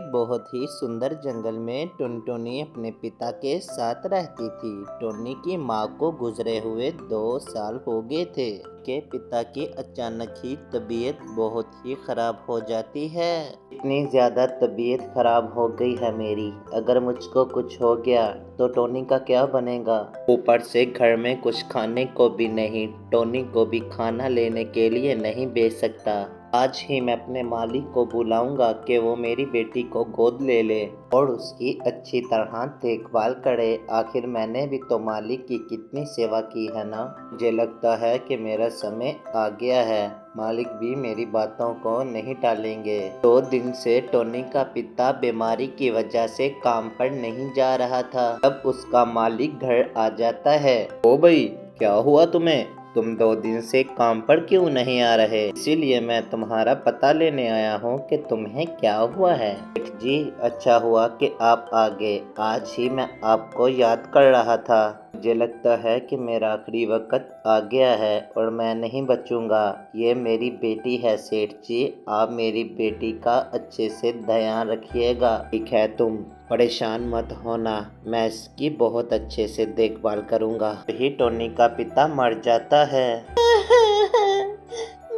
बहुत ही सुंदर जंगल में टुनटुनी अपने पिता के साथ रहती थी। टुन्नी की माँ को गुजरे हुए 2 साल हो गए थे के पिता की अचानक ही तबीयत बहुत ही खराब हो जाती है। इतनी ज़्यादा तबीयत खराब हो गई है मेरी, अगर मुझको कुछ हो गया तो टोनी का क्या बनेगा। ऊपर से घर में कुछ खाने को भी नहीं, टोनी को भी खाना लेने के लिए नहीं भेज सकता। आज ही मैं अपने मालिक को बुलाऊंगा कि वो मेरी बेटी को गोद ले ले और उसकी अच्छी तरह देखभाल करे। आखिर मैंने भी तो मालिक की कितनी सेवा की है ना। मुझे लगता है कि मेरा समय आ गया है, मालिक भी मेरी बातों को नहीं टालेंगे। 2 दिन से टोनी का पिता बीमारी की वजह से काम पर नहीं जा रहा था। तब उसका मालिक घर आ जाता है। ओ भाई, क्या हुआ तुम्हें? तुम 2 दिन से काम पर क्यों नहीं आ रहे? इसीलिए मैं तुम्हारा पता लेने आया हूँ कि तुम्हें क्या हुआ है। सेठ जी, अच्छा हुआ कि आप आ गए। आज ही मैं आपको याद कर रहा था। मुझे लगता है कि मेरा आखिरी वक्त आ गया है और मैं नहीं बचूंगा। ये मेरी बेटी है सेठ जी, आप मेरी बेटी का अच्छे से ध्यान रखिएगा। ठीक है, तुम परेशान मत होना, मैं इसकी बहुत अच्छे से देखभाल करूंगा। ही टोनी का पिता मर जाता है।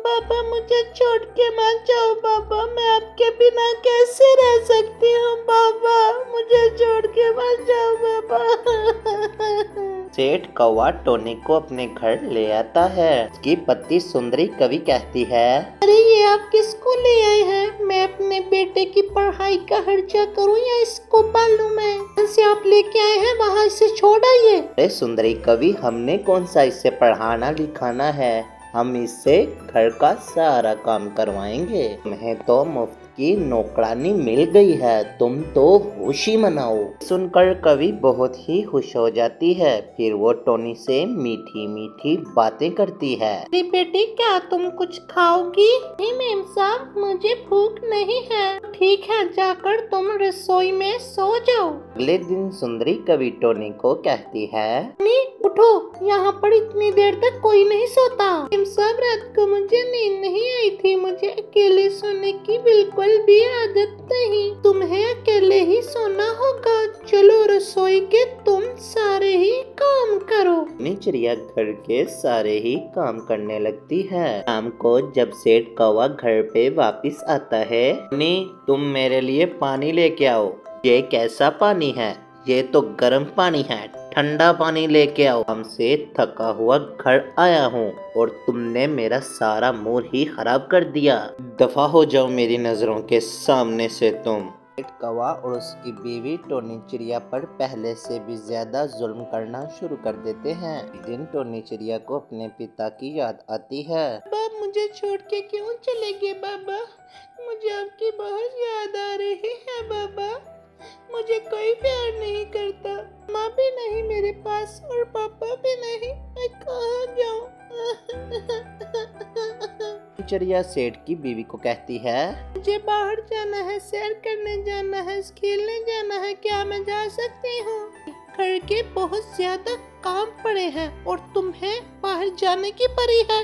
पापा मुझे छोड़ के मत जाओ पापा, मैं आपके बिना कैसे रह सकती हूँ पापा, मुझे छोड़ के मत जाओ पापा। सेठ कौवा टोनी को अपने घर ले आता है। उसकी पत्नी सुंदरी कवि कहती है, अरे ये आप किसको ले आए हैं? मैं अपने बेटे की पढ़ाई का खर्चा करूं या इसको पालूं? मैं से आप लेके आए हैं, वहाँ से छोड़ आइए। अरे सुंदरी कवि, हमने कौन सा इससे पढ़ाना लिखाना है, हम इससे घर का सारा काम करवाएंगे। तुम्हें तो मुफ्त की नौकरानी मिल गई है, तुम तो खुशी मनाओ। सुनकर कवि बहुत ही खुश हो जाती है। फिर वो टोनी से मीठी मीठी बातें करती है। अरे बेटी, क्या तुम कुछ खाओगी? नहीं मेम साहब, मुझे भूख नहीं है। ठीक है, जाकर तुम रसोई में सो जाओ। अगले दिन सुंदरी कवि टोनी को कहती है, नहीं उठो, यहाँ पर इतनी देर तक कोई नहीं सोता। मेम साहब, रात को मुझे नींद नहीं आई थी, मुझे अकेले सोने की बिल्कुल भी आदत नहीं। तुम्हें अकेले ही सोना होगा। चलो रसोई के तुम सारे ही काम करो। चिड़िया घर के सारे ही काम करने लगती है। शाम को जब सेठ कौवा घर पे वापस आता है, टोनी तुम मेरे लिए पानी लेके आओ। ये कैसा पानी है? ये तो गर्म पानी है, ठंडा पानी लेके आओ। हमसे थका हुआ घर आया हूँ और तुमने मेरा सारा मूड ही खराब कर दिया। दफा हो जाओ मेरी नजरों के सामने से तुम। सेठ कौवा और उसकी बीवी टोनी चिड़िया पर पहले से भी ज्यादा जुल्म करना शुरू कर देते हैं। एक दिन टोनी चिड़िया को अपने पिता की याद आती है। बाबा मुझे छोड़ के क्यों चले गए बाबा? मुझे आपकी बहुत याद आ रही है बाबा। मुझे कोई प्यार नहीं करता, माँ भी नहीं मेरे पास और पापा भी नहीं। मैं कहाँ जाऊँ? चिड़िया सेठ की बीवी को कहती है, मुझे बाहर जाना है, सैर करने जाना है, खेलने जाना है, क्या मैं जा सकती हूँ? घर के बहुत ज्यादा काम पड़े हैं और तुम्हें बाहर जाने की पड़ी है।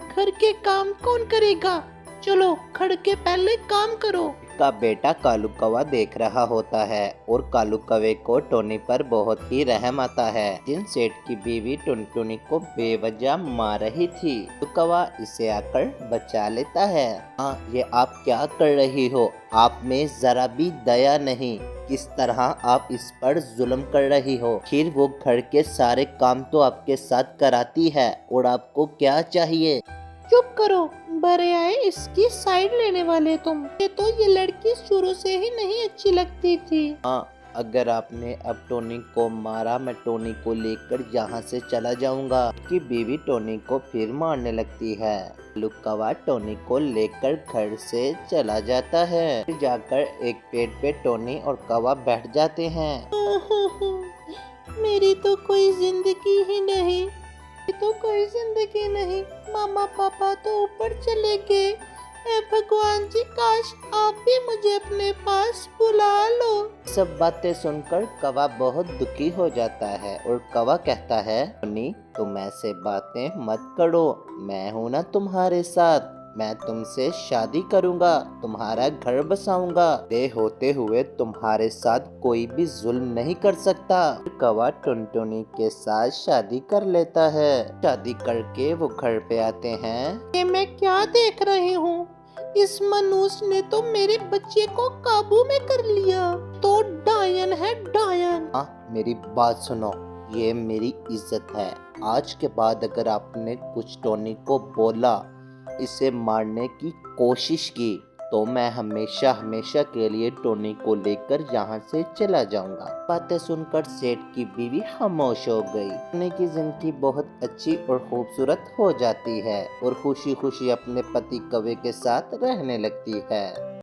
घर के काम कौन करेगा? चलो घर के पहले काम करो। का बेटा कालू कौवा देख रहा होता है और कालू कौवे को टोनी पर बहुत ही रहम आता है। जिन सेठ की बीवी टुनटुनी को बेवजह मार रही थी, तो कौवा इसे आकर बचा लेता है। हाँ, ये आप क्या कर रही हो? आप में जरा भी दया नहीं, किस तरह आप इस पर जुल्म कर रही हो। फिर वो घर के सारे काम तो आपके साथ कराती है और आपको क्या चाहिए? चुप करो, बड़े आए इसकी साइड लेने वाले तुम। ये लड़की शुरू से ही नहीं अच्छी लगती थी। हाँ, अगर आपने अब टोनी को मारा, मैं टोनी को लेकर यहाँ से चला जाऊंगा। उसकी बीवी टोनी को फिर मारने लगती है। कौवा टोनी को लेकर घर से चला जाता है। फिर जाकर एक पेड़ पे टोनी और कौवा बैठ जाते हैं। मेरी तो कोई जिंदगी ही नहीं, तो कोई जिंदगी नहीं। मामा पापा तो ऊपर चले गए। भगवान जी, काश आप भी मुझे अपने पास बुला लो। सब बातें सुनकर कौवा बहुत दुखी हो जाता है और कौवा कहता है, टोनी तुम ऐसे बातें मत करो, मैं हूँ ना तुम्हारे साथ। मैं तुमसे शादी करूंगा, तुम्हारा घर बसाऊंगा, बड़े होते हुए तुम्हारे साथ कोई भी जुल्म नहीं कर सकता। कौवा टुनटुनी के साथ शादी कर लेता है। शादी करके वो घर पे आते हैं। ये मैं क्या देख रही हूँ? इस मनुष्य ने तो मेरे बच्चे को काबू में कर लिया। तो डायन है, डायन। मेरी बात सुनो, ये मेरी इज्जत है। आज के बाद अगर आपने कुछ टोनी को बोला, इसे मारने की कोशिश की, तो मैं हमेशा हमेशा के लिए टोनी को लेकर यहाँ से चला जाऊंगा। बातें सुनकर सेठ की बीवी खामोश हो गई। टोनी की जिंदगी बहुत अच्छी और खूबसूरत हो जाती है और खुशी खुशी अपने पति कौवे के साथ रहने लगती है।